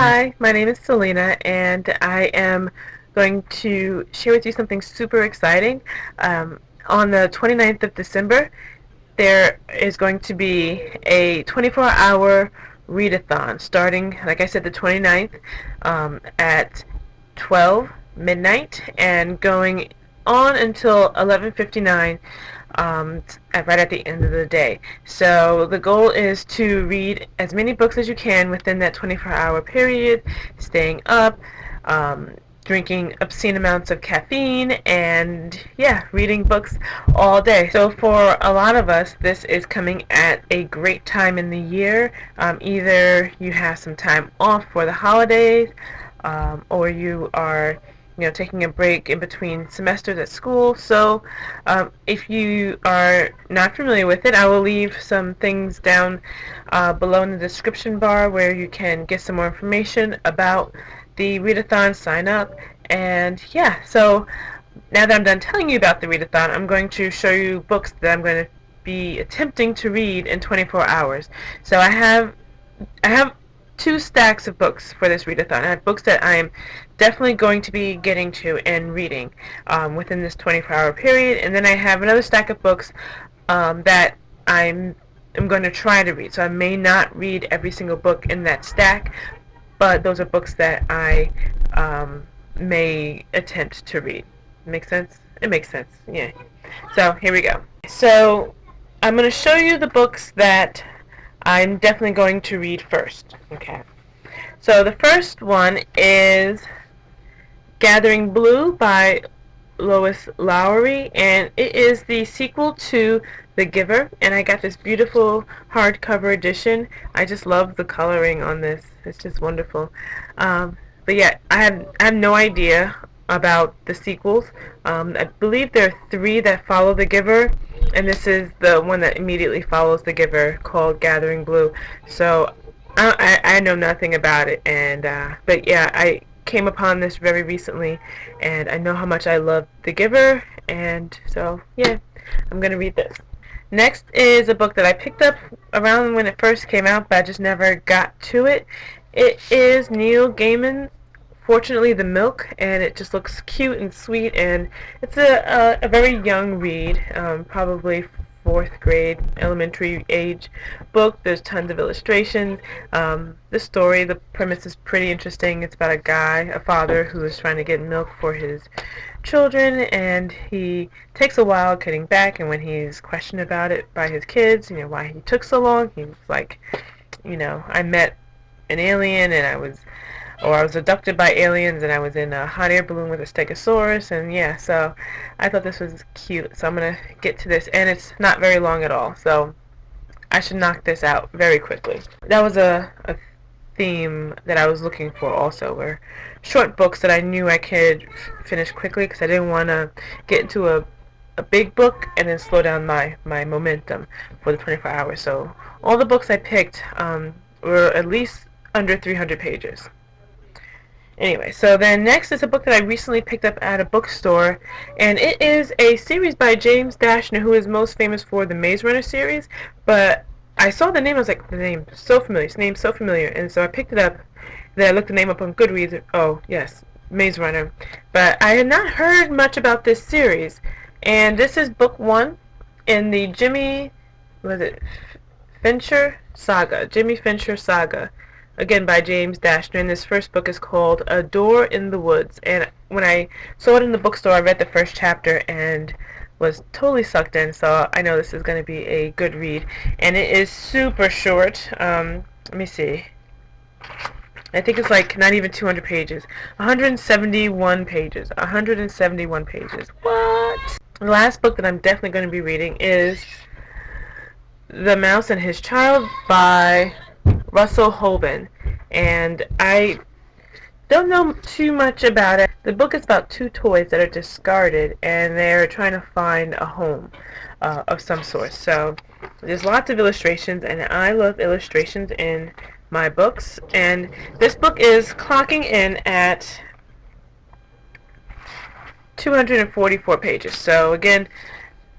Hi, my name is Selena, and I am going to share with you something super exciting. On the 29th of December, there is going to be a 24-hour read-a-thon starting, like I said, the 29th at 12 midnight and going on until 11:59 right at the end of the day. So the goal is to read as many books as you can within that 24-hour period, staying up, drinking obscene amounts of caffeine, and yeah, reading books all day. So for a lot of us, this is coming at a great time in the year. Either you have some time off for the holidays, or you are taking a break in between semesters at school. So if you are not familiar with it, I will leave some things down below in the description bar where you can get some more information about the readathon, sign up, and yeah, so now that I'm done telling you about the readathon, I'm going to show you books that I'm going to be attempting to read in 24 hours. So I have two stacks of books for this readathon. I have books that I'm definitely going to be getting to and reading within this 24-hour period, and then I have another stack of books that I'm going to try to read. So I may not read every single book in that stack, but those are books that I may attempt to read. Make sense? It makes sense, yeah. So here we go. So I'm going to show you the books that I'm definitely going to read first. Okay. So the first one is Gathering Blue by Lois Lowry, and it is the sequel to The Giver, and I got this beautiful hardcover edition. I just love the coloring on this. It's just wonderful. But yeah, I have no idea about the sequels. I believe there are three that follow The Giver, and this is the one that immediately follows The Giver, called Gathering Blue. So I know nothing about it, and but yeah, I came upon this very recently, and I know how much I love The Giver, and so yeah, I'm gonna read this. Next is a book that I picked up around when it first came out, but I just never got to it. It is Neil Gaiman's Fortunately the Milk, and it just looks cute and sweet, and it's a very young read, probably fourth grade, elementary age book. There's tons of illustrations. The story, the premise is pretty interesting. It's about a father who is trying to get milk for his children, and he takes a while getting back, and when he's questioned about it by his kids, why he took so long, he's like, I met an alien, and I was abducted by aliens, and I was in a hot air balloon with a stegosaurus, and yeah, so I thought this was cute, so I'm going to get to this, and it's not very long at all, so I should knock this out very quickly. That was a theme that I was looking for also, were short books that I knew I could finish quickly, because I didn't want to get into a big book and then slow down my momentum for the 24 hours. So all the books I picked were at least under 300 pages. Anyway, so then next is a book that I recently picked up at a bookstore, and it is a series by James Dashner, who is most famous for the Maze Runner series, but I saw the name, I was like, the name's so familiar, and so I picked it up. Then I looked the name up on Goodreads. Oh, yes, Maze Runner. But I had not heard much about this series, and this is book one in the Jimmy Fincher saga, again by James Dashner, and this first book is called A Door in the Woods. And when I saw it in the bookstore, I read the first chapter and was totally sucked in, so I know this is going to be a good read. And it is super short. Let me see. I think it's like not even 200 pages. 171 pages. 171 pages. What? The last book that I'm definitely going to be reading is The Mouse and His Child by Russell Hoban, and I don't know too much about it. The book is about two toys that are discarded, and they're trying to find a home of some sort. So there's lots of illustrations, and I love illustrations in my books, and this book is clocking in at 244 pages. So again,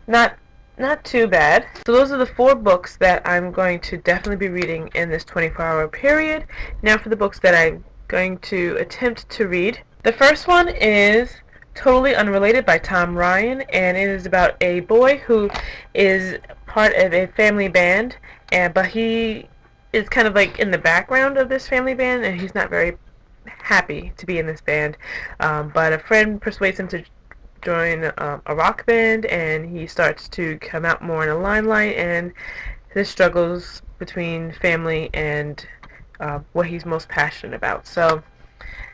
not too bad. So those are the four books that I'm going to definitely be reading in this 24-hour period. Now for the books that I going to attempt to read. The first one is Totally Unrelated by Tom Ryan, and it is about a boy who is part of a family band, but he is kind of like in the background of this family band, and he's not very happy to be in this band. But a friend persuades him to join a rock band, and he starts to come out more in the limelight, and his struggles between family and what he's most passionate about. So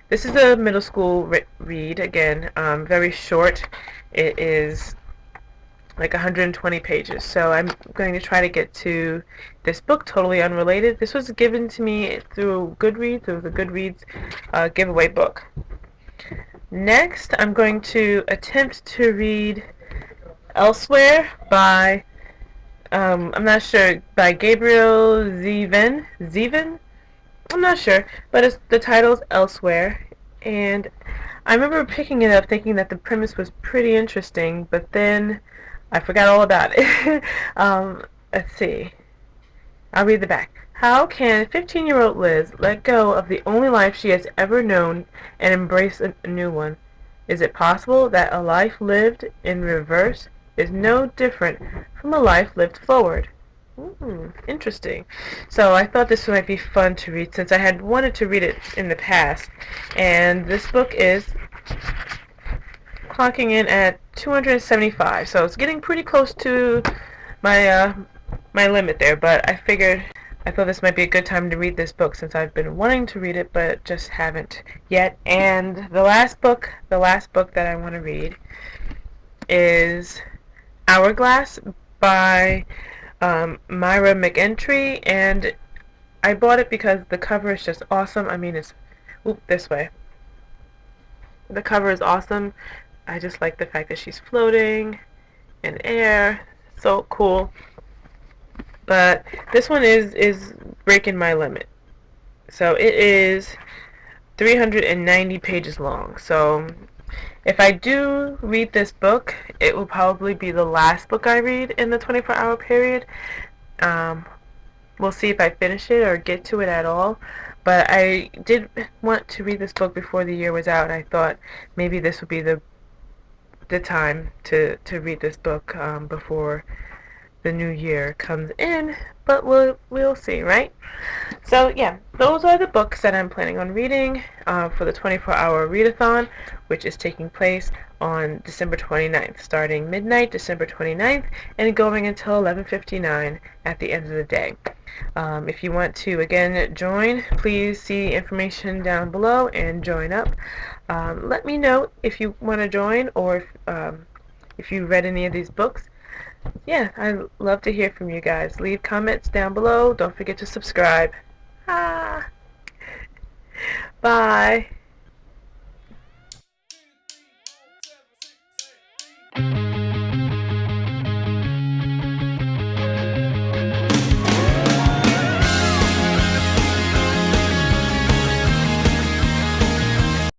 this is a middle school read, again, very short. It is like 120 pages. So I'm going to try to get to this book, Totally Unrelated. This was given to me through Goodreads. It was a Goodreads giveaway book. Next, I'm going to attempt to read Elsewhere by, I'm not sure, by Gabriel Zeven? I'm not sure, but the title's Elsewhere, and I remember picking it up thinking that the premise was pretty interesting, but then I forgot all about it. Let's see. I'll read the back. How can 15-year-old Liz let go of the only life she has ever known and embrace a new one? Is it possible that a life lived in reverse is no different from a life lived forward? Interesting. So I thought this might be fun to read since I had wanted to read it in the past. And this book is clocking in at 275, so it's getting pretty close to my my limit there, but I thought this might be a good time to read this book since I've been wanting to read it but just haven't yet. And the last book that I want to read is Hourglass by Myra McEntry, and I bought it because the cover is just awesome. I mean, it's this way. The cover is awesome. I just like the fact that she's floating in air. So cool. But this one is breaking my limit. So it is 390 pages long. So if I do read this book, it will probably be the last book I read in the 24-hour period. We'll see if I finish it or get to it at all. But I did want to read this book before the year was out. I thought maybe this would be the time to read this book before the new year comes in, but we'll see, right? So yeah, those are the books that I'm planning on reading for the 24-hour readathon, which is taking place on December 29th, starting midnight December 29th and going until 11:59 at the end of the day. If you want to again join, please see information down below and join up. Let me know if you want to join or if you read any of these books. Yeah, I'd love to hear from you guys. Leave comments down below. Don't forget to subscribe. Bye.